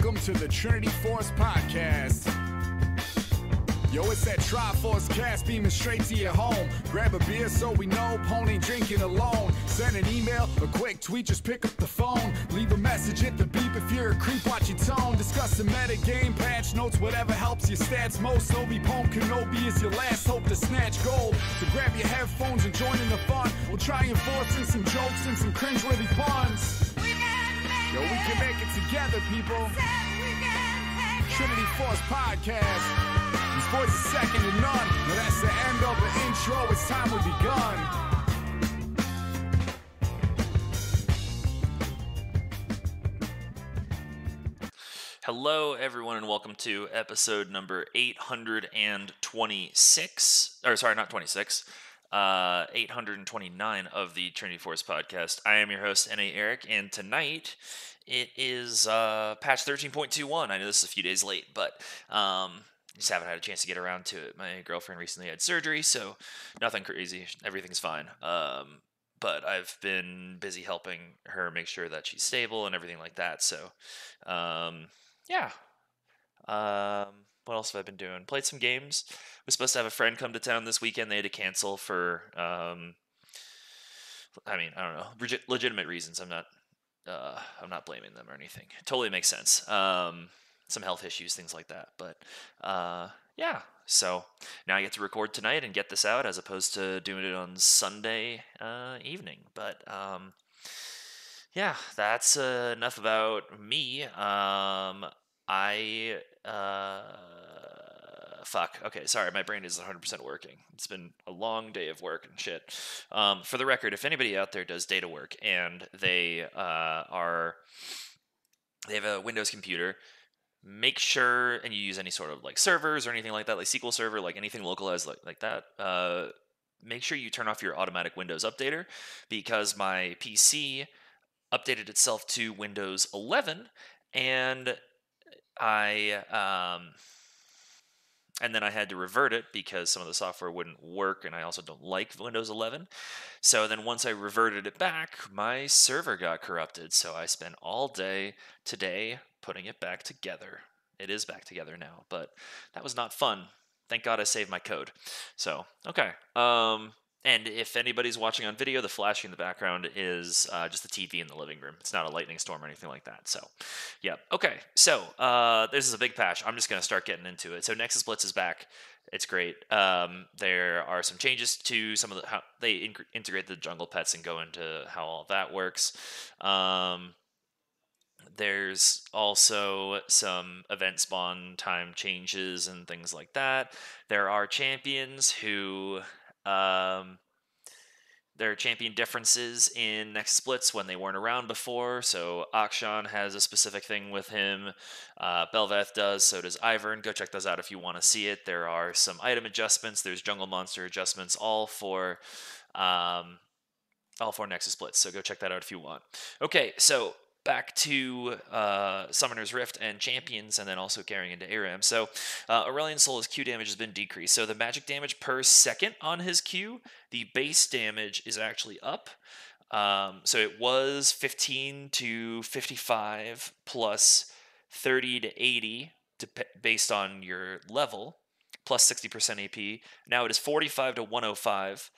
welcome to the Trinity Force Podcast. Yo, it's that Triforce cast beaming straight to your home. Grab a beer so we know Pone ain't drinking alone. Send an email, a quick tweet, just pick up the phone. Leave a message at the beep if you're a creep, watch your tone. Discuss the meta game, patch notes, whatever helps your stats most. Obi Pone Kenobi is your last hope to snatch gold. So grab your headphones and join in the fun. We'll try enforcing some jokes and some cringeworthy puns. Yo, we can make it together, people. Trinity Force Podcast. These boys are second to none. Now that's the end of the intro. It's time we begun. Hello, everyone, and welcome to episode number 826. Or, sorry, not 26. 829 of the Trinity Force Podcast. I am your host, Erik, and tonight it is patch 13.21. I know this is a few days late, but just haven't had a chance to get around to it. My girlfriend recently had surgery, so nothing crazy. Everything's fine. But I've been busy helping her make sure that she's stable and everything like that. So, yeah. What else have I been doing? Played some games. Was supposed to have a friend come to town this weekend. They had to cancel for, I don't know, legitimate reasons. I'm not blaming them or anything. It totally makes sense. Some health issues, things like that. But, yeah. So now I get to record tonight and get this out as opposed to doing it on Sunday evening. But, yeah, that's enough about me. Okay, sorry, my brain isn't 100% working. It's been a long day of work and shit. For the record, if anybody out there does data work and they have a Windows computer, make sure, and you use any sort of like servers or anything like that, like SQL Server, like anything localized like that, make sure you turn off your automatic Windows updater, because my PC updated itself to Windows 11, and and then I had to revert it because some of the software wouldn't work, and I also don't like Windows 11. So then once I reverted it back, my server got corrupted. So I spent all day today putting it back together. It is back together now, but that was not fun. Thank God I saved my code. So, okay. And if anybody's watching on video, the flashing in the background is just the TV in the living room. It's not a lightning storm or anything like that. So, yeah. Okay, so this is a big patch. I'm just going to start getting into it. So Nexus Blitz is back. It's great. There are some changes to some of how they integrate the jungle pets and go into how all that works. There's also some event spawn time changes and things like that. There are champions who... there are champion differences in Nexus Blitz when they weren't around before. So Akshan has a specific thing with him. Belveth does, so does Ivern. Go check those out if you want to see it. There are some item adjustments. There's jungle monster adjustments, all for Nexus Blitz. So go check that out if you want. Okay, so back to Summoner's Rift and Champions, and then also carrying into ARAM. So Aurelion Sol's Q damage has been decreased. So the magic damage per second on his Q, the base damage is actually up. So it was 15 to 55 plus 30 to 80 based on your level, plus 60% AP. Now it is 45 to 105.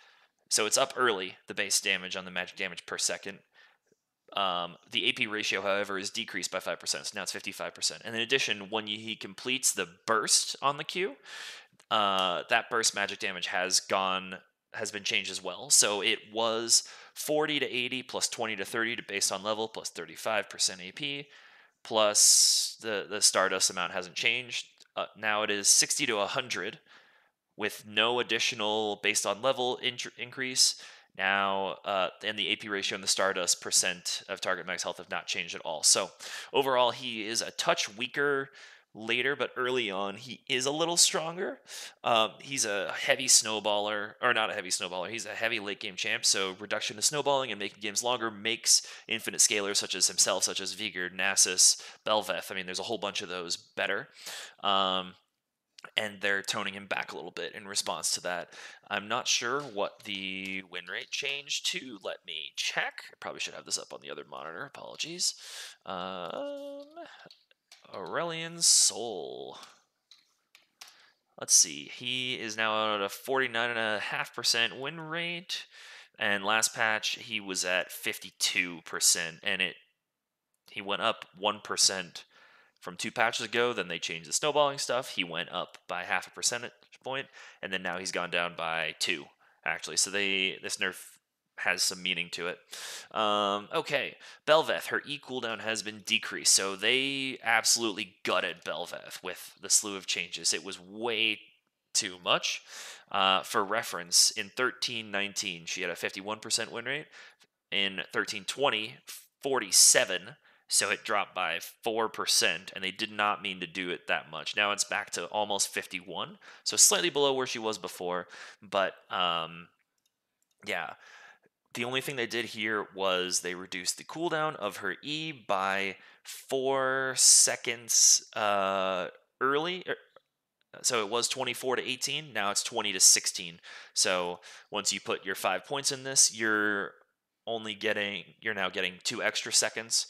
So it's up early, the base damage on the magic damage per second. The AP ratio, however, is decreased by 5%, so now it's 55%. And in addition, when he completes the burst on the Q, that burst magic damage has been changed as well. So it was 40 to 80 plus 20 to 30 based on level plus 35% AP, plus the Stardust amount hasn't changed. Now it is 60 to 100 with no additional based on level increase. Now, and the AP ratio and the Stardust percent of target max health have not changed at all. So, overall, he is a touch weaker later, but early on, he is a little stronger. He's a heavy snowballer, or not a heavy snowballer, he's a heavy late game champ, so reduction to snowballing and making games longer makes infinite scalers such as himself, such as Vigard, Nasus, Belveth, I mean, there's a whole bunch of those better. And they're toning him back a little bit in response to that. I'm not sure what the win rate changed to. Let me check. I probably should have this up on the other monitor. Apologies. Aurelian Soul. Let's see. He is now at a 49.5% win rate. And last patch, he was at 52%. And he went up 1% from 2 patches ago. Then they changed the snowballing stuff. He went up by half a percentage point. And then now he's gone down by 2, actually. So this nerf has some meaning to it. Okay, Belveth, her E cooldown has been decreased, so they absolutely gutted Belveth with the slew of changes. It was way too much. For reference, in 1319, she had a 51% win rate. In 1320, 47. So it dropped by 4%, and they did not mean to do it that much. Now it's back to almost 51, so slightly below where she was before. But yeah. The only thing they did here was they reduced the cooldown of her E by 4 seconds early. So it was 24 to 18. Now it's 20 to 16. So once you put your 5 points in this, you're now getting 2 extra seconds.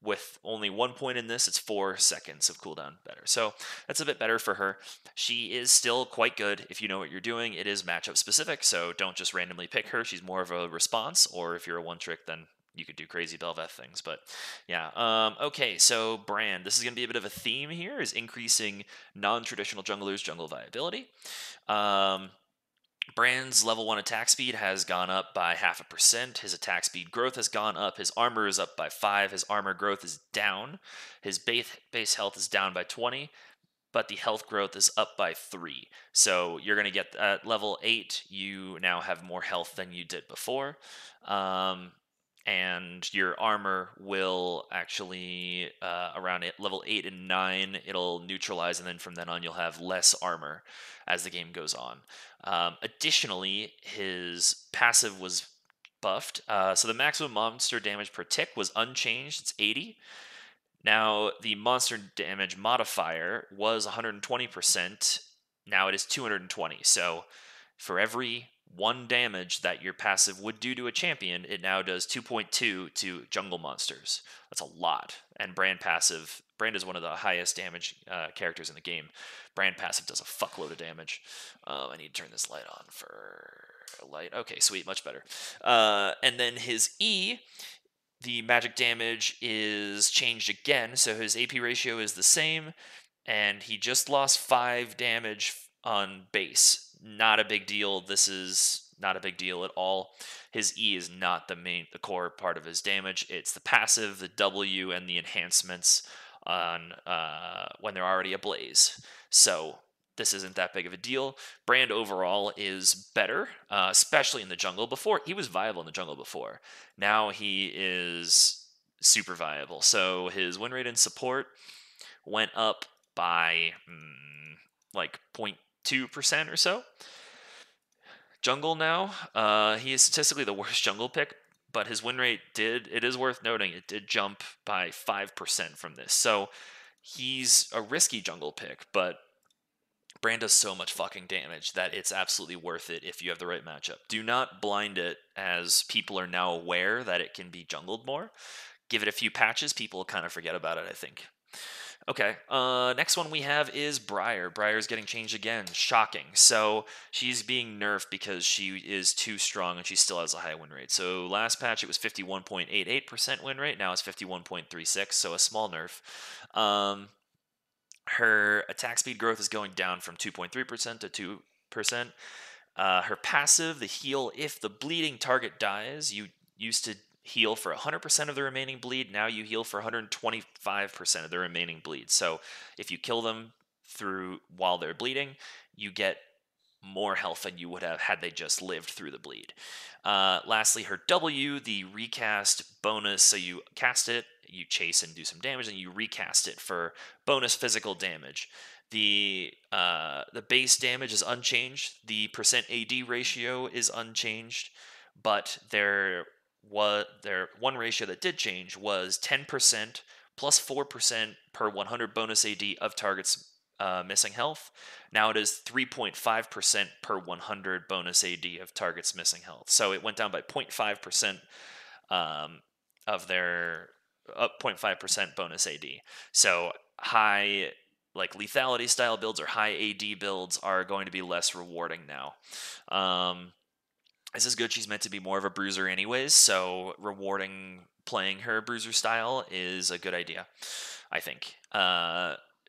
With only 1 point in this, it's 4 seconds of cooldown better. So that's a bit better for her. She is still quite good if you know what you're doing. It is matchup specific, so don't just randomly pick her. She's more of a response, or if you're a one-trick, then you could do crazy Belveth things. But yeah, okay, so Brand. This is going to be a bit of a theme here, is increasing non-traditional junglers' jungle viability. Brand's level 1 attack speed has gone up by 0.5%. His attack speed growth has gone up. His armor is up by 5. His armor growth is down. His base health is down by 20, but the health growth is up by 3. So you're going to get at level 8, you now have more health than you did before. And your armor will actually, around level 8 and 9, it'll neutralize, and then from then on, you'll have less armor as the game goes on. Additionally, his passive was buffed. So the maximum monster damage per tick was unchanged. It's 80. Now, the monster damage modifier was 120%. Now it is 220. So for every 1 damage that your passive would do to a champion, it now does 2.2 to jungle monsters. That's a lot. And Brand is one of the highest damage characters in the game. Brand passive does a fuckload of damage. I need to turn this light on for light. Okay, sweet, much better. And then his E, the magic damage is changed again, so his AP ratio is the same, and he just lost 5 damage on base. Not a big deal. This is not a big deal at all. His E is not the core part of his damage. It's the passive, the W, and the enhancements on when they're already ablaze. So this isn't that big of a deal. Brand overall is better, especially in the jungle. Before, he was viable in the jungle before. Now he is super viable. So his win rate and support went up by like 0.2% or so. Jungle now, he is statistically the worst jungle pick, but his win rate it is worth noting, it did jump by 5% from this. So he's a risky jungle pick, but Brand does so much fucking damage that it's absolutely worth it if you have the right matchup. Do not blind it, as people are now aware that it can be jungled more. Give it a few patches, people kind of forget about it, I think. Okay, next one we have is Briar. Briar's getting changed again. Shocking. So she's being nerfed because she is too strong and she still has a high win rate. So last patch it was 51.88% win rate. Now it's 51.36, so a small nerf. Her attack speed growth is going down from 2.3% to 2%. Her passive, the heal if the bleeding target dies, you used to heal for 100% of the remaining bleed. Now you heal for 125% of the remaining bleed. So if you kill them while they're bleeding, you get more health than you would have had they just lived through the bleed. Lastly, her W, the recast bonus. So you cast it, you chase and do some damage, and you recast it for bonus physical damage. The base damage is unchanged. The percent AD ratio is unchanged, but their one ratio that did change was 10% plus 4% per 100 bonus AD of targets missing health. Now it is 3.5% per 100 bonus AD of targets missing health. So it went down by 0.5% of their 0.5% bonus AD. So high like lethality style builds or high AD builds are going to be less rewarding now. This is good. She's meant to be more of a bruiser anyways, so rewarding playing her bruiser style is a good idea, I think.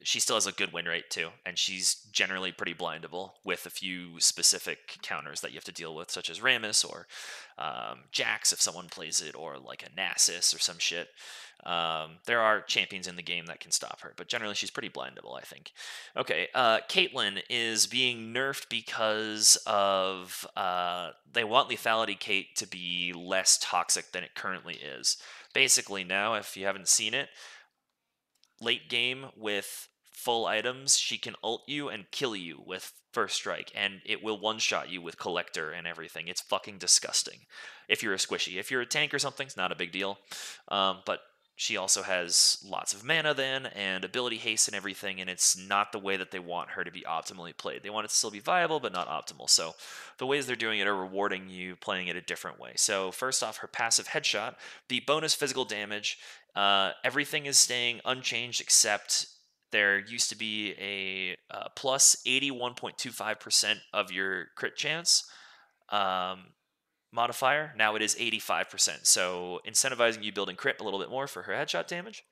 She still has a good win rate too, and she's generally pretty blindable with a few specific counters that you have to deal with, such as Rammus or Jax if someone plays it, or like a Nasus or some shit. There are champions in the game that can stop her, but generally she's pretty blindable, I think. Okay, Caitlyn is being nerfed because of they want Lethality Kate to be less toxic than it currently is. Basically now, if you haven't seen it, late game with full items, she can ult you and kill you with first strike, and it will one-shot you with collector and everything. It's fucking disgusting. If you're a squishy. If you're a tank or something, it's not a big deal. But she also has lots of mana then, and ability haste and everything, and it's not the way that they want her to be optimally played. They want it to still be viable, but not optimal. So the ways they're doing it are rewarding you playing it a different way. So first off, her passive headshot, the bonus physical damage, everything is staying unchanged except there used to be a plus 81.25% of your crit chance modifier. Now it is 85%. So incentivizing you building crit a little bit more for her headshot damage.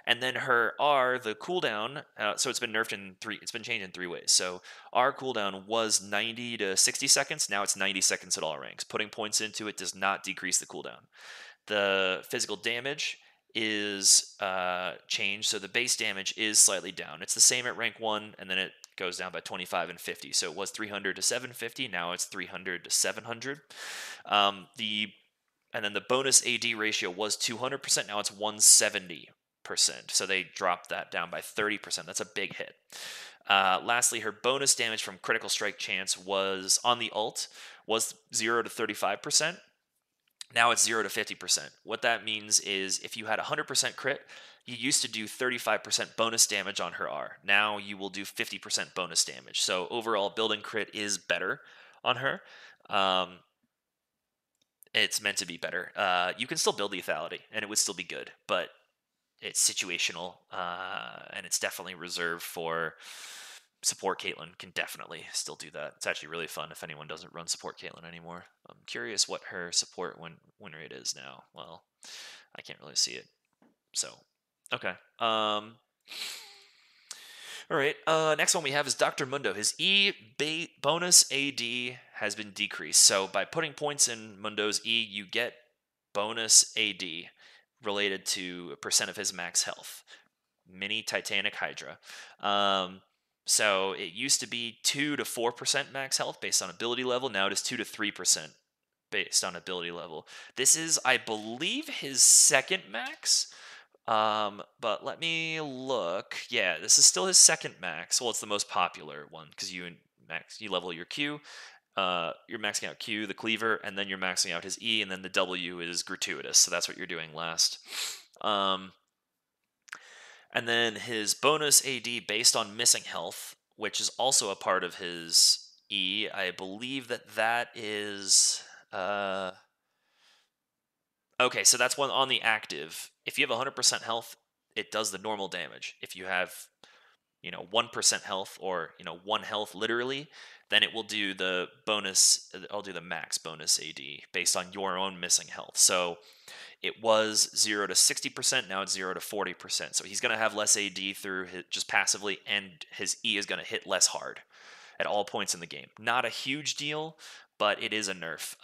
And then her R, the cooldown, so it's been nerfed in it's been changed in 3 ways. So R cooldown was 90 to 60 seconds. Now it's 90 seconds at all ranks. Putting points into it does not decrease the cooldown. The physical damage is changed, so the base damage is slightly down. It's the same at rank 1, and then it goes down by 25 and 50. So it was 300 to 750, now it's 300 to 700. And then the bonus AD ratio was 200%, now it's 170%. So they dropped that down by 30%. That's a big hit. Lastly, her bonus damage from critical strike chance was on the ult was 0 to 35%. Now it's 0 to 50%. What that means is if you had 100% crit, you used to do 35% bonus damage on her R. Now you will do 50% bonus damage. So overall, building crit is better on her. It's meant to be better. You can still build lethality, and it would still be good, but it's situational, and it's definitely reserved for support. Caitlyn can definitely still do that. It's actually really fun if anyone doesn't run support Caitlyn anymore. I'm curious what her support win rate is now. Well, I can't really see it. So, okay. All right. Next one we have is Dr. Mundo. His bonus AD has been decreased. So by putting points in Mundo's E, you get bonus AD related to a percent of his max health. Mini Titanic Hydra. So it used to be 2 to 4% max health based on ability level. Now it is 2 to 3% based on ability level. This is, I believe, his second max. But let me look. Yeah, this is still his second max. Well, it's the most popular one because you level your Q. You're maxing out Q, the cleaver, and then you're maxing out his E, and then the W is gratuitous. So that's what you're doing last. And then his bonus AD based on missing health, which is also a part of his E. I believe that is... Okay, so that's one on the active. If you have 100% health, it does the normal damage. If you have, 1% health or, 1 health literally, then it will do the bonus, I'll do the max bonus AD based on your own missing health. So it was 0 to 60%, now it's 0 to 40%. So he's going to have less AD through just passively, and his E is going to hit less hard at all points in the game. Not a huge deal, but it is a nerf.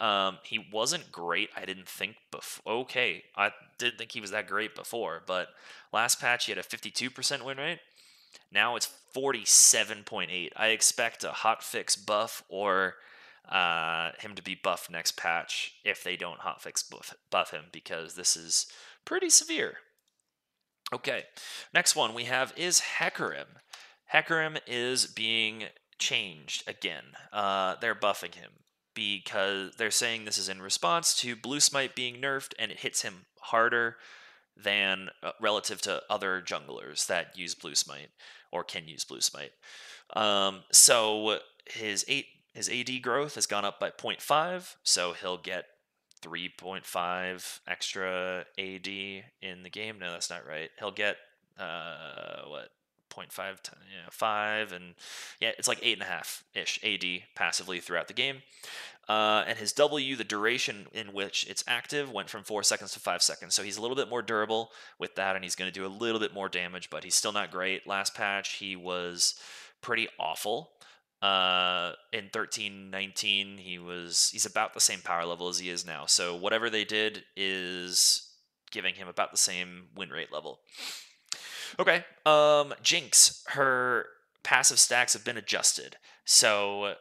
He wasn't great, I didn't think before. Okay, I didn't think he was that great before, but last patch he had a 52% win rate. Now it's 47.8. I expect a hotfix buff or him to be buffed next patch if they don't hotfix buff him, because this is pretty severe. Okay, next one we have is Hecarim. Hecarim is being changed again. They're buffing him because they're saying this is in response to Blue Smite being nerfed, and it hits him harder than relative to other junglers that use Blue Smite or can use Blue Smite. So his AD growth has gone up by 0.5, so he'll get 3.5 extra AD in the game. No, that's not right. He'll get what 0.5 5, and yeah, it's like 8.5 ish AD passively throughout the game. And his W, the duration in which it's active, went from 4 seconds to 5 seconds. So he's a little bit more durable with that, and he's going to do a little bit more damage, but he's still not great. Last patch, he was pretty awful. In 13-19, he's about the same power level as he is now. So whatever they did is giving him about the same win rate level. Okay. Jinx, her passive stacks have been adjusted. So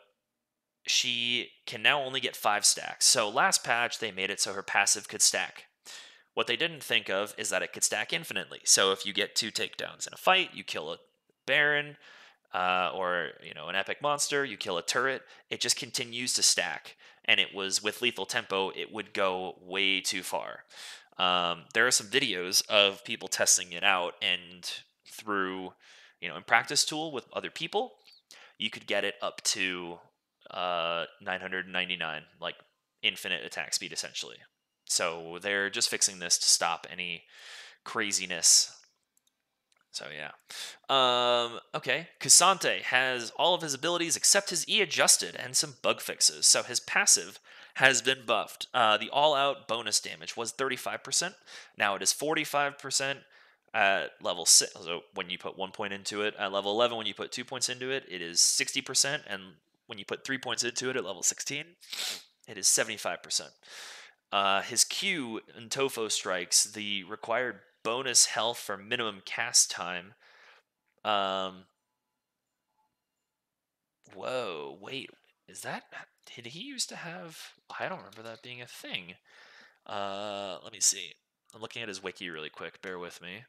she can now only get 5 stacks. So last patch, they made it so her passive could stack. What they didn't think of is that it could stack infinitely. So if you get 2 takedowns in a fight, you kill a Baron, or an epic monster, you kill a turret, it just continues to stack. And it was with lethal tempo, it would go way too far. There are some videos of people testing it out, and through in practice tool with other people, you could get it up to 999, like infinite attack speed essentially. So they're just fixing this to stop any craziness. So yeah. Okay. Cassante has all of his abilities except his E adjusted and some bug fixes. So his passive has been buffed. The all-out bonus damage was 35%. Now it is 45% at level 6. So when you put 1 point into it, at level 11, when you put 2 points into it, it is 60%. And when you put 3 points into it at level 16, it is 75%. His Q in Tofo strikes, the required bonus health for minimum cast time. Whoa, wait, is that, did he used to have, I don't remember that being a thing. Let me see. I'm looking at his wiki really quick, bear with me.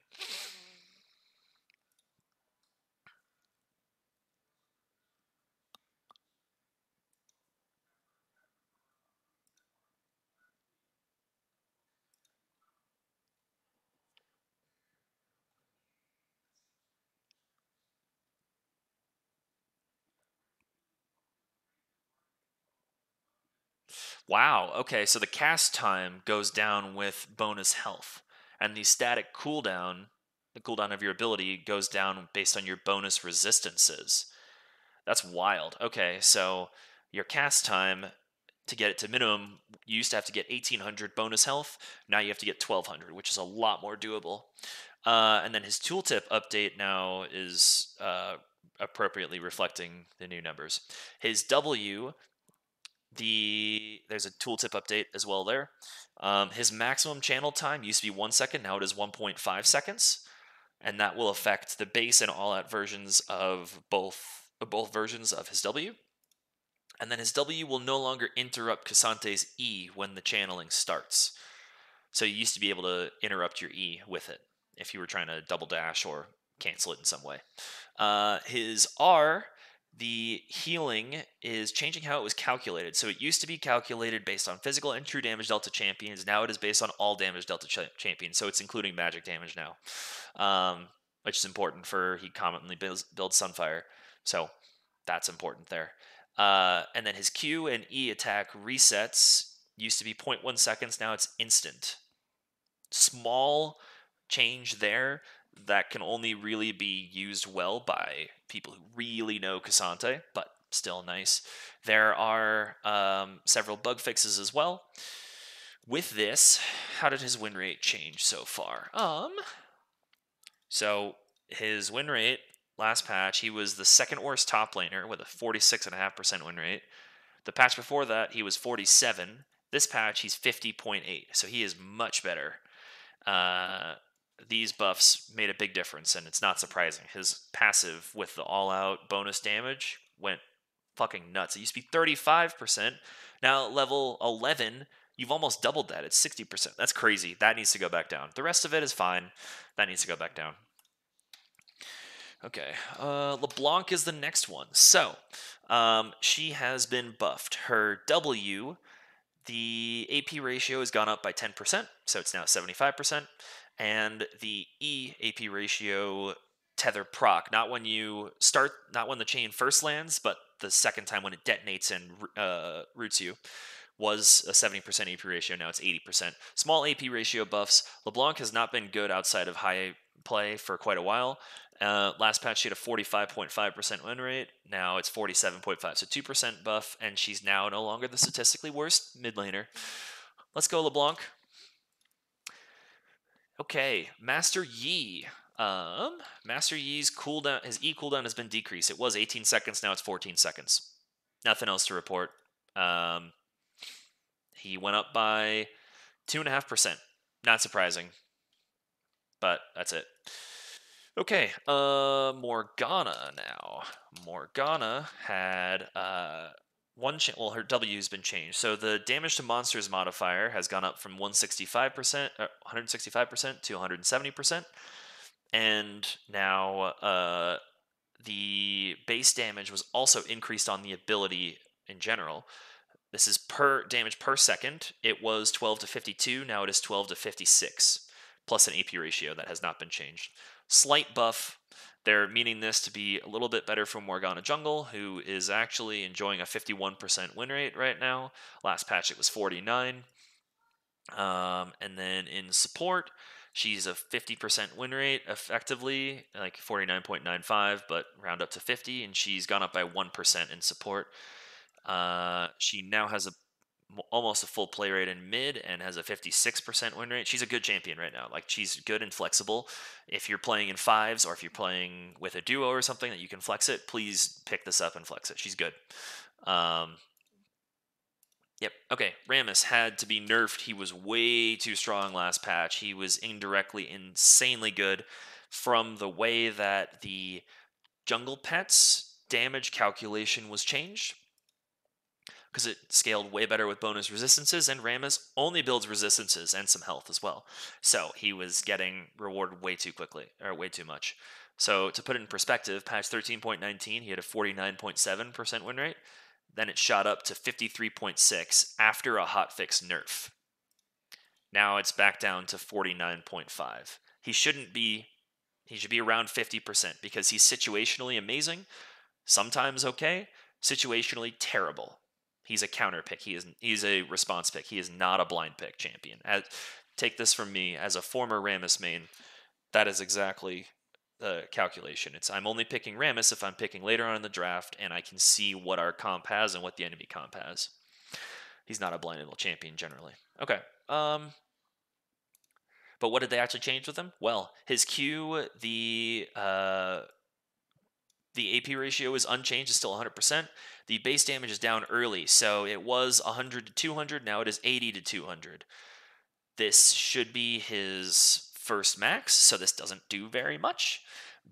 Wow, okay, so the cast time goes down with bonus health, and the static cooldown, the cooldown of your ability, goes down based on your bonus resistances. That's wild. Okay, so your cast time, to get it to minimum, you used to have to get 1800 bonus health. Now you have to get 1200, which is a lot more doable. And then his tooltip update now is appropriately reflecting the new numbers. His W, there's a tooltip update as well there. His maximum channel time used to be 1 second. Now it is 1.5 seconds. And that will affect the base and all-out versions of both versions of his W. And then his W will no longer interrupt Cassante's E when the channeling starts. So you used to be able to interrupt your E with it if you were trying to double dash or cancel it in some way. His R, the healing, is changing how it was calculated. So it used to be calculated based on physical and true damage delta champions. Now it is based on all damage delta champions. So it's including magic damage now, which is important for he commonly builds Sunfire. So that's important there. And then his Q and E attack resets used to be 0.1 seconds. Now it's instant. Small change there that can only really be used well by people who really know Cassante, but still nice. There are several bug fixes as well. With this, how did his win rate change so far? So his win rate last patch, he was the second worst top laner with a 46.5% win rate. The patch before that, he was 47. This patch, he's 50.8. So he is much better. These buffs made a big difference, and it's not surprising. His passive with the all-out bonus damage went fucking nuts. It used to be 35%. Now at level 11, you've almost doubled that. It's 60%. That's crazy. That needs to go back down. The rest of it is fine. That needs to go back down. Okay, LeBlanc is the next one. So, she has been buffed. Her W, the AP ratio has gone up by 10%, so it's now 75%. And the E AP ratio tether proc, not when you start, not when the chain first lands, but the second time when it detonates and roots you, was a 70% AP ratio. Now it's 80%. Small AP ratio buffs. LeBlanc has not been good outside of high play for quite a while. Last patch, she had a 45.5% win rate. Now it's 47.5, so 2% buff, and she's now no longer the statistically worst mid laner. Let's go, LeBlanc. Okay, Master Yi. Master Yi's cooldown, his E cooldown has been decreased. It was 18 seconds, now it's 14 seconds. Nothing else to report. He went up by 2.5%. Not surprising, but that's it. Okay, Morgana now. Morgana had well, her W's been changed. So the damage to monsters modifier has gone up from 165% to 170%, and now the base damage was also increased on the ability in general. This is per damage per second. It was 12 to 52. Now it is 12 to 56, plus an AP ratio that has not been changed. Slight buff. They're meaning this to be a little bit better for Morgana Jungle, who is actually enjoying a 51% win rate right now. Last patch it was 49. And then in support, she's a 50% win rate, effectively, like 49.95, but round up to 50, and she's gone up by 1% in support. She now has almost a full play rate in mid and has a 56% win rate. She's a good champion right now. Like, she's good and flexible. If you're playing in fives or if you're playing with a duo or something that you can flex it, please pick this up and flex it. She's good. Yep. Okay. Rammus had to be nerfed. He was way too strong last patch. He was indirectly insanely good from the way that the jungle pets damage calculation was changed, because it scaled way better with bonus resistances, and Rammus only builds resistances and some health as well. So he was getting rewarded way too quickly, or way too much. So to put it in perspective, patch 13.19, he had a 49.7% win rate. Then it shot up to 53.6 after a hotfix nerf. Now it's back down to 49.5. He should be around 50% because he's situationally amazing, sometimes okay, situationally terrible. He's a counter pick. He's a response pick. He is not a blind pick champion. Take this from me as a former Rammus main. That is exactly the calculation. I'm only picking Rammus if I'm picking later on in the draft and I can see what our comp has and what the enemy comp has. He's not a blindable champion generally. Okay. But what did they actually change with him? Well, his Q, the AP ratio is unchanged, it's still 100%. The base damage is down early, so it was 100 to 200, now it is 80 to 200. This should be his first max, so this doesn't do very much.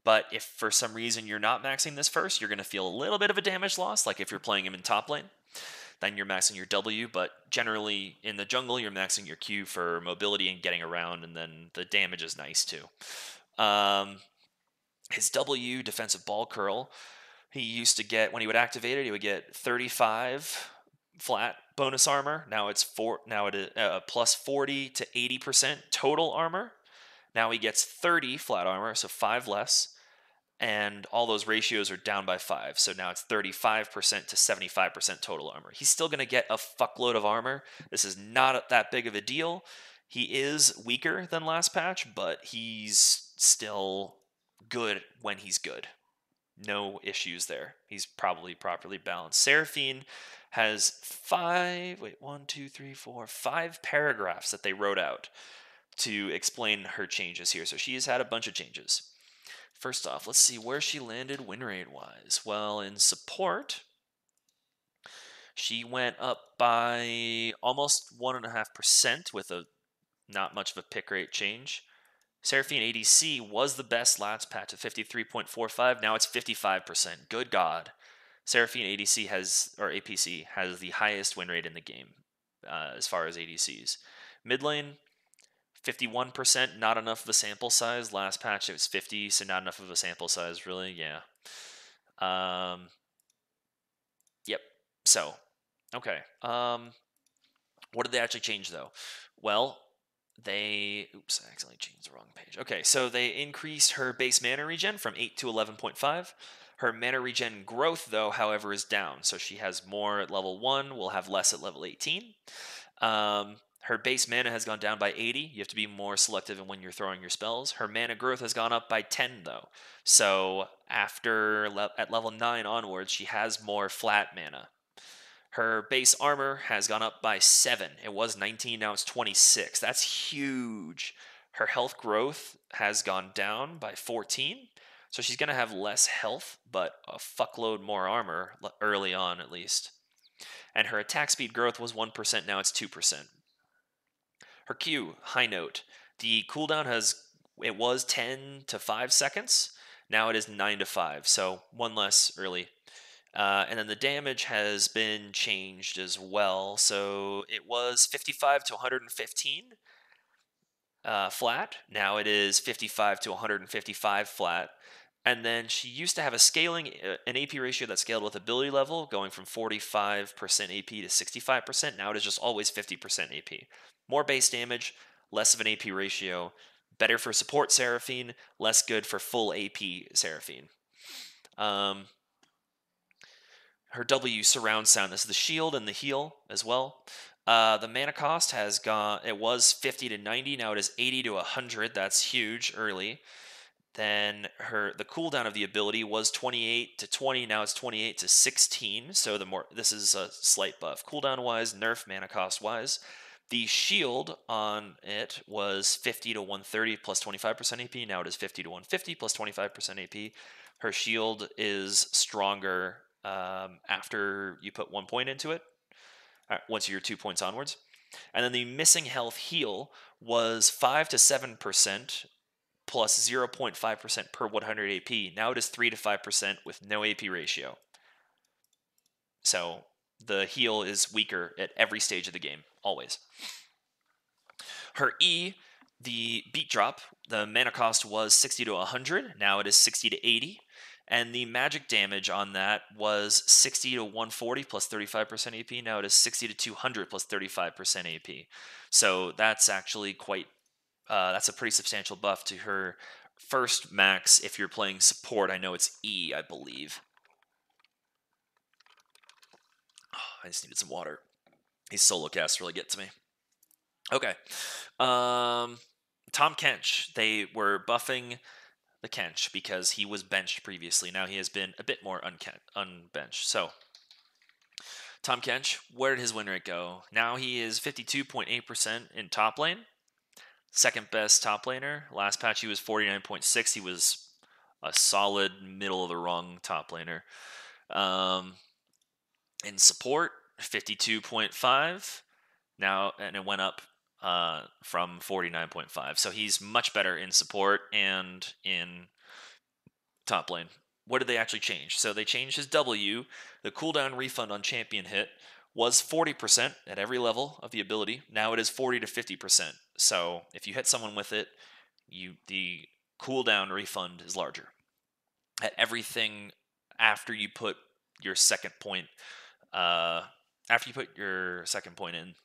But if for some reason you're not maxing this first, you're going to feel a little bit of a damage loss, like if you're playing him in top lane. Then you're maxing your W, but generally in the jungle, you're maxing your Q for mobility and getting around, and then the damage is nice too. His W, defensive ball curl, he used to get, when he would activate it, he would get 35 flat bonus armor. Now it is plus 40 to 80% total armor. Now he gets 30 flat armor, so 5 less, and all those ratios are down by 5. So now it's 35% to 75% total armor. He's still going to get a fuckload of armor. This is not that big of a deal. He is weaker than last patch, but he's still good when he's good. No issues there. He's probably properly balanced. Seraphine has 5 paragraphs that they wrote out to explain her changes here. So she has had a bunch of changes. First off, let's see where she landed win rate wise. Well, in support, she went up by almost 1.5% with not much of a pick rate change. Seraphine ADC was the best last patch at 53.45. Now it's 55%. Good God. Seraphine ADC APC has the highest win rate in the game as far as ADCs. Mid lane, 51%, not enough of a sample size. Last patch it was 50, so not enough of a sample size, really. Yeah. Yep. So, okay. What did they actually change, though? Well, I accidentally changed the wrong page. Okay, so they increased her base mana regen from 8 to 11.5. Her mana regen growth, though, however, is down. So she has more at level 1, will have less at level 18. Her Her base mana has gone down by 80. You have to be more selective in when you're throwing your spells. Her mana growth has gone up by 10, though. So at level 9 onwards, she has more flat mana. Her base armor has gone up by 7. It was 19, now it's 26. That's huge. Her health growth has gone down by 14. So she's going to have less health, but a fuckload more armor early on, at least. And her attack speed growth was 1%, now it's 2%. Her Q, high note. The cooldown it was 10 to 5 seconds. Now it is 9 to 5, so one less early. And then the damage has been changed as well. So it was 55 to 115 flat. Now it is 55 to 155 flat. And then she used to have an AP ratio that scaled with ability level, going from 45% AP to 65%. Now it is just always 50% AP. More base damage, less of an AP ratio, better for support Seraphine, less good for full AP Seraphine. Her W surround sound. This is the shield and the heal as well. The mana cost has gone, it was 50 to 90, now it is 80 to 100. That's huge early. Then the cooldown of the ability was 28 to 20, now it's 28 to 16. So this is a slight buff. Cooldown wise, nerf mana cost wise. The shield on it was 50 to 130 plus 25% AP. Now it is 50 to 150 plus 25% AP. Her shield is stronger after you put 1 point into it, once you're 2 points onwards. And then the missing health heal was 5 to 7% plus 0.5% per 100 AP. Now it is 3 to 5% with no AP ratio. So the heal is weaker at every stage of the game, always. Her E, the beat drop, the mana cost was 60 to 100. Now it is 60 to 80. And the magic damage on that was 60 to 140 plus 35% AP. Now it is 60 to 200 plus 35% AP. So that's actually that's a pretty substantial buff to her first max if you're playing support. I know it's E, I believe. Oh, I just needed some water. These solo casts really get to me. Okay. Tom Kench. They were buffing the Kench because he was benched previously. Now he has been a bit more unbenched. So, Tom Kench, where did his win rate go? Now he is 52.8% in top lane. Second best top laner. Last patch he was 49.6. He was a solid middle of the rung top laner. In support, 52.5. Now, and it went up from 49.5. So he's much better in support and in top lane. What did they actually change? So they changed his W. The cooldown refund on champion hit was 40% at every level of the ability. Now it is 40 to 50%. So if you hit someone with it, the cooldown refund is larger. At everything after you put your second point, in,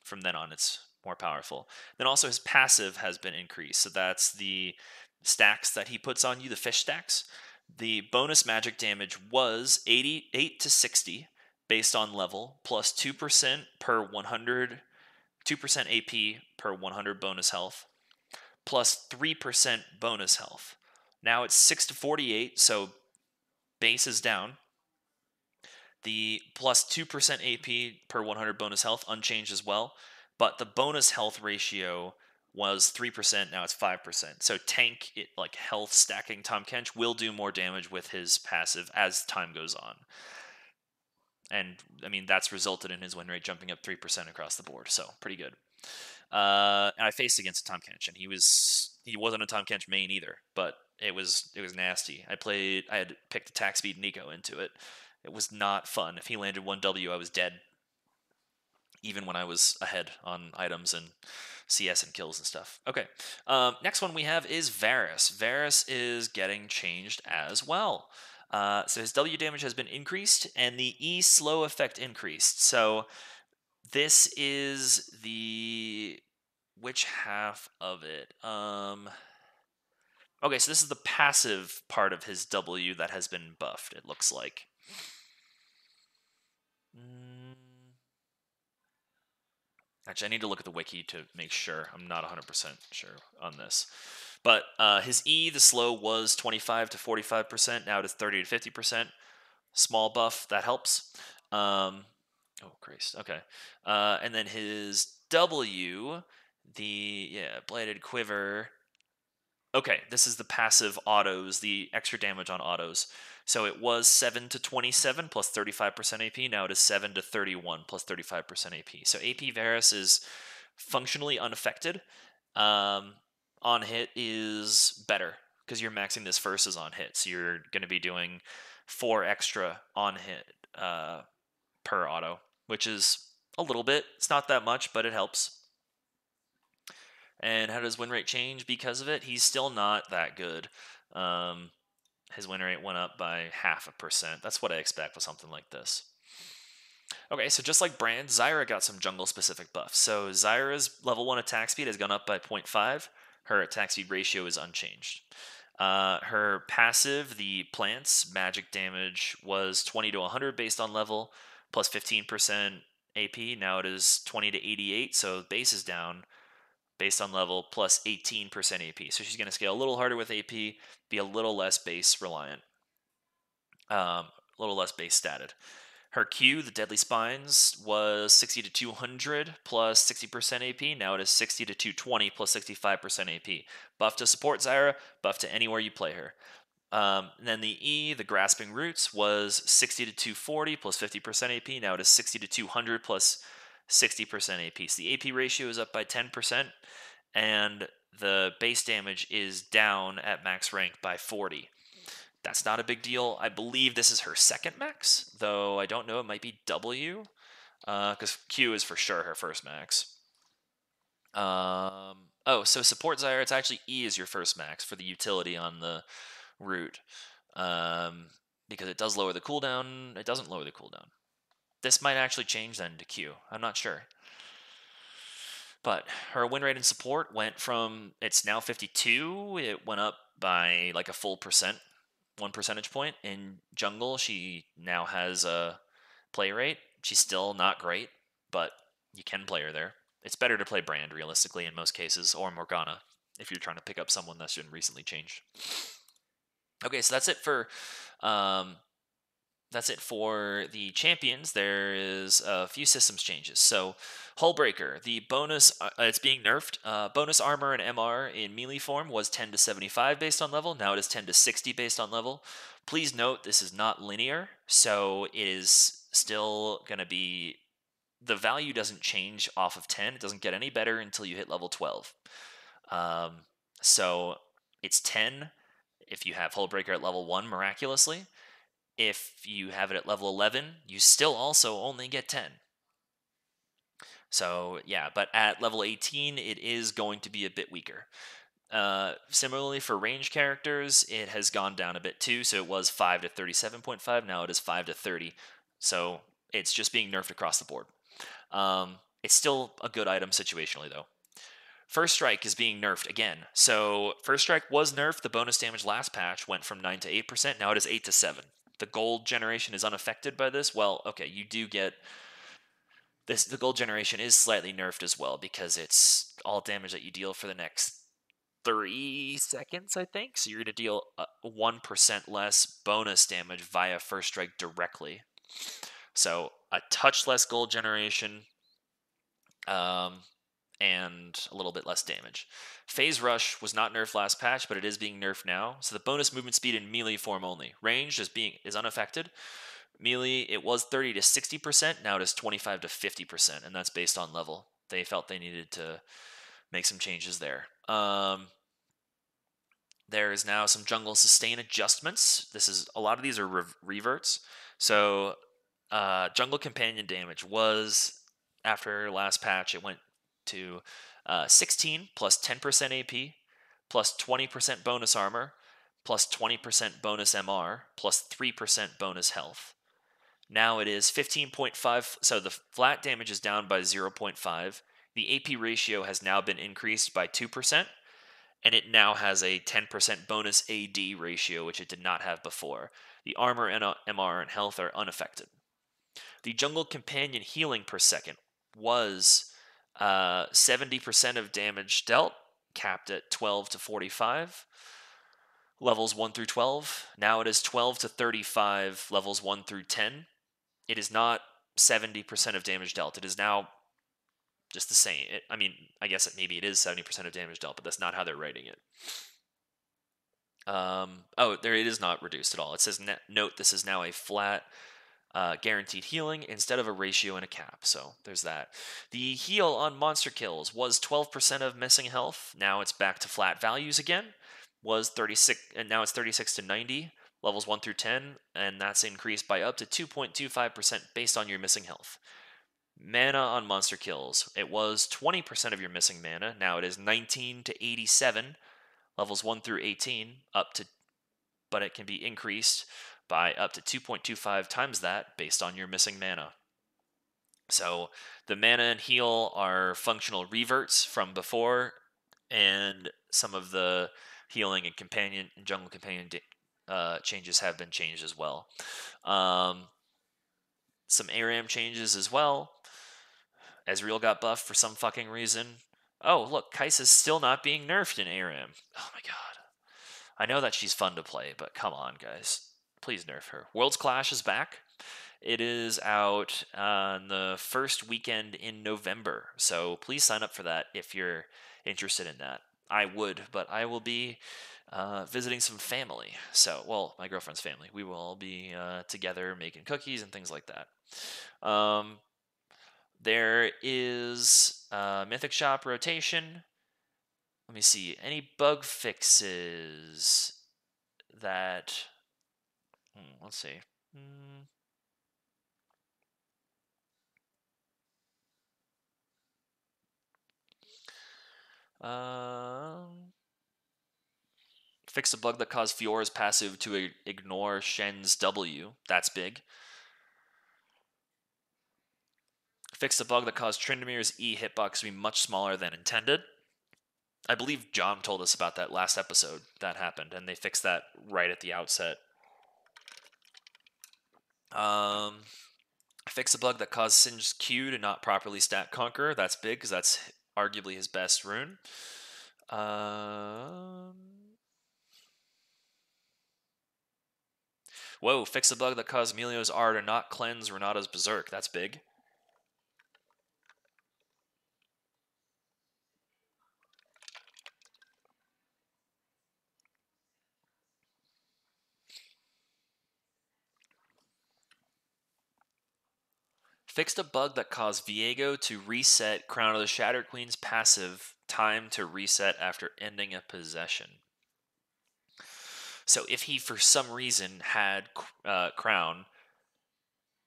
from then on it's more powerful. Then also his passive has been increased. So that's the stacks that he puts on you, the fish stacks. The bonus magic damage was 88 to 60 based on level, plus 2% per 100, 2% AP per 100 bonus health, plus 3% bonus health. Now it's 6 to 48, so base is down. The plus 2% AP per 100 bonus health, unchanged as well. But the bonus health ratio was 3%, now it's 5%. So tank, health stacking Tom Kench will do more damage with his passive as time goes on. And, I mean, that's resulted in his win rate jumping up 3% across the board, so pretty good. And I faced against Tom Kench, and he wasn't a Tom Kench main either, but it was nasty. I had picked attack speed Nico into it. It was not fun. If he landed 1W, I was dead, even when I was ahead on items and CS and kills and stuff. Okay, next one we have is Varus. Varus is getting changed as well. So his W damage has been increased, and the E slow effect increased. So this is which half of it? Okay, so this is the passive part of his W that has been buffed, it looks like. Actually, I need to look at the wiki to make sure. I'm not 100% sure on this. But his E, the slow, was 25 to 45%. Now it is 30 to 50%. Small buff, that helps. Oh, Christ. Okay. And then his W, Bladed Quiver. Okay, this is the passive autos, the extra damage on autos. So it was 7 to 27 plus 35% AP. Now it is 7 to 31 plus 35% AP. So AP Varus is functionally unaffected. On hit is better because you're maxing this versus on hit. So you're going to be doing 4 extra on hit per auto, which is a little bit. It's not that much, but it helps. And how does win rate change because of it? He's still not that good. His win rate went up by 0.5%. That's what I expect with something like this. Okay, so just like Brand, Zyra got some jungle-specific buffs. So Zyra's level 1 attack speed has gone up by 0.5. Her attack speed ratio is unchanged. Her passive, the plants, magic damage, was 20 to 100 based on level, plus 15% AP. Now it is 20 to 88, so base is down based on level, plus 18% AP. So she's going to scale a little harder with AP, be a little less base reliant, a little less base statted. Her Q, the Deadly Spines, was 60 to 200 plus 60% AP. Now it is 60 to 220 plus 65% AP. Buff to support Zyra, buff to anywhere you play her. And then the E, the Grasping Roots, was 60 to 240 plus 50% AP. Now it is 60 to 200 plus 60% AP. So the AP ratio is up by 10%, and the base damage is down at max rank by 40. That's not a big deal. I believe this is her second max, though I don't know. It might be W, because Q is for sure her first max. So support Zyra, it's actually E is your first max for the utility on the root, because it does lower the cooldown. It doesn't lower the cooldown. This might actually change then to Q. I'm not sure. But her win rate in support went from, it's now 52, it went up by like a full percent, 1 percentage point. In jungle, she now has a play rate. She's still not great, but you can play her there. It's better to play Brand, realistically, in most cases, or Morgana, if you're trying to pick up someone that's been recently changed. Okay, so that's it for the champions. There is a few systems changes. So, Hullbreaker, the bonus, it's being nerfed. Bonus armor and MR in melee form was 10 to 75 based on level. Now it is 10 to 60 based on level. Please note this is not linear, so it is still going to be, the value doesn't change off of 10. It doesn't get any better until you hit level 12. So it's 10 if you have Hullbreaker at level 1 miraculously. If you have it at level 11, you still also only get 10. So, yeah, but at level 18, it is going to be a bit weaker. Similarly, for range characters, it has gone down a bit too. So it was 5 to 37.5. Now it is 5 to 30. So it's just being nerfed across the board. It's still a good item situationally, though. First Strike is being nerfed again. So First Strike was nerfed. The bonus damage last patch went from 9 to 8%. Now it is 8 to 7. The gold generation is unaffected by this. Well, okay, you do get this. The gold generation is slightly nerfed as well because it's all damage that you deal for the next 3 seconds, I think. So you're going to deal 1% less bonus damage via First Strike directly. So a touch less gold generation, and a little bit less damage. Phase Rush was not nerfed last patch, but it is being nerfed now. So the bonus movement speed in melee form only. Range is unaffected. Melee, it was 30 to 60%. Now it is 25 to 50%, and that's based on level. They felt they needed to make some changes there. There is now some jungle sustain adjustments. A lot of these are reverts. So jungle companion damage was, after last patch, it went to 16 plus 10% AP, plus 20% bonus armor, plus 20% bonus MR, plus 3% bonus health. Now it is 15.5, so the flat damage is down by 0.5. The AP ratio has now been increased by 2%, and it now has a 10% bonus AD ratio, which it did not have before. The armor, and MR, and health are unaffected. The jungle companion healing per second was 70% of damage dealt, capped at 12 to 45. Levels 1 through 12. Now it is 12 to 35, levels 1 through 10. It is not 70% of damage dealt. It is now just the same. I guess maybe it is 70% of damage dealt, but that's not how they're writing it. There it is not reduced at all. It says, note this is now a flat guaranteed healing instead of a ratio and a cap. So there's that. The heal on monster kills was 12% of missing health. Now it's back to flat values again. Was 36, and now it's 36 to 90, levels 1 through 10, and that's increased by up to 2.25% based on your missing health. Mana on monster kills. It was 20% of your missing mana. Now it is 19 to 87, levels 1 through 18, but it can be increased by up to 2.25 times that based on your missing mana. So the mana and heal are functional reverts from before, and some of the healing and jungle companion changes have been changed as well. Some ARAM changes as well. Ezreal got buffed for some fucking reason. Oh, look, Kai'Sa's still not being nerfed in ARAM. Oh my god. I know that she's fun to play, but come on, guys. Please nerf her. Worlds Clash is back. It is out on the first weekend in November, so please sign up for that if you're interested in that. I would, but I will be visiting some family. So, well, my girlfriend's family. We will all be together making cookies and things like that. There is Mythic Shop rotation. Let me see. Any bug fixes that... let's see. Fix a bug that caused Fiora's passive to ignore Shen's W. That's big. Fix a bug that caused Tryndamere's E hitbox to be much smaller than intended. I believe John told us about that last episode that happened, and they fixed that right at the outset. Fix a bug that caused Singe's Q to not properly stat Conqueror. That's big, because that's arguably his best rune. Whoa, fix a bug that caused Emilio's R to not cleanse Renata's Berserk. That's big. Fixed a bug that caused Viego to reset Crown of the Shatter Queen's passive time to reset after ending a possession. So if he, for some reason, had Crown,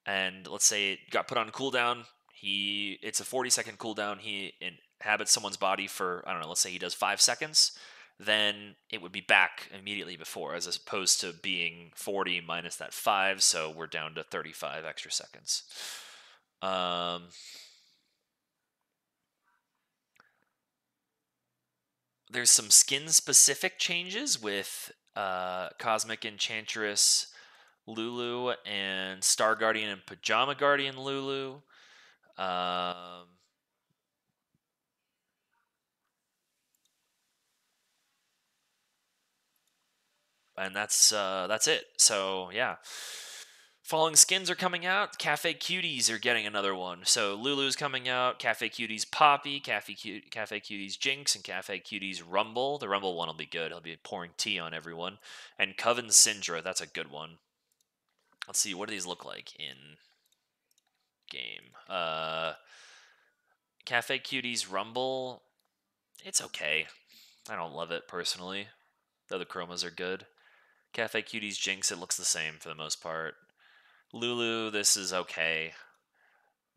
and let's say it got put on cooldown, it's a 40-second cooldown, he inhabits someone's body for, I don't know, let's say he does 5 seconds, then it would be back immediately before, as opposed to being 40 minus that 5, so we're down to 35 extra seconds. There's some skin-specific changes with Cosmic Enchantress Lulu and Star Guardian and Pajama Guardian Lulu. And that's it. So yeah, Falling Skins are coming out. Cafe Cuties are getting another one. So Lulu's coming out. Cafe Cuties Poppy, Cafe Cuties Jinx, and Cafe Cuties Rumble. The Rumble one will be good. He'll be pouring tea on everyone. And Coven Syndra, that's a good one. Let's see, what do these look like in game? Cafe Cuties Rumble, it's okay. I don't love it personally, though the chromas are good. Cafe Cuties Jinx, it looks the same for the most part. Lulu, this is okay.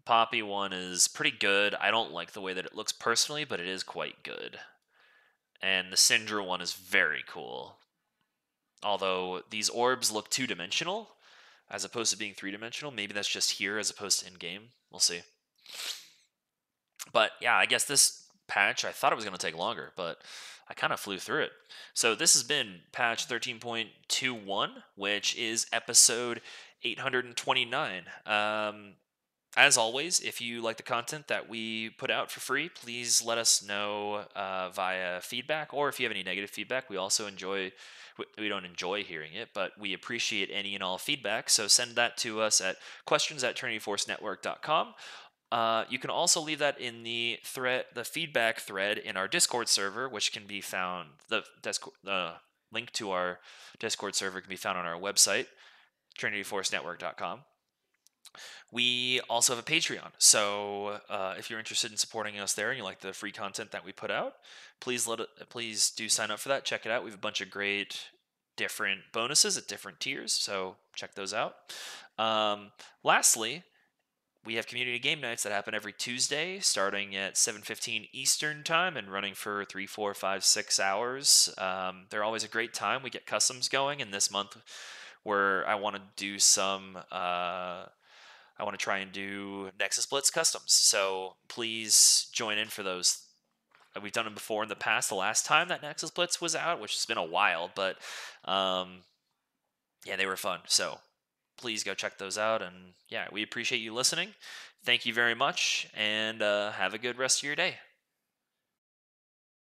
Poppy one is pretty good. I don't like the way that it looks personally, but it is quite good. And the Syndra one is very cool. Although these orbs look two-dimensional, as opposed to being three-dimensional. Maybe that's just here as opposed to in-game. We'll see. But yeah, I guess this patch, I thought it was going to take longer, but I kind of flew through it. So this has been patch 13.21, which is episode 829. as always, if you like the content that we put out for free, please let us know via feedback, or if you have any negative feedback. We also we don't enjoy hearing it, but we appreciate any and all feedback. So send that to us at questions@trinityforcenetwork.com. You can also leave that in the feedback thread in our Discord server, which can be found. The link to our Discord server can be found on our website, trinityforcenetwork.com. We also have a Patreon, so if you're interested in supporting us there and you like the free content that we put out, please do sign up for that. Check it out. We have a bunch of great different bonuses at different tiers, so check those out. Lastly, we have community game nights that happen every Tuesday, starting at 7:15 Eastern time and running for 3, 4, 5, 6 hours. They're always a great time. We get customs going, and this month, where I want to do some. I want to try and do Nexus Blitz customs, so please join in for those. We've done them before in the past. The last time that Nexus Blitz was out, which has been a while, but yeah, they were fun. So please go check those out. And yeah, we appreciate you listening. Thank you very much, and have a good rest of your day.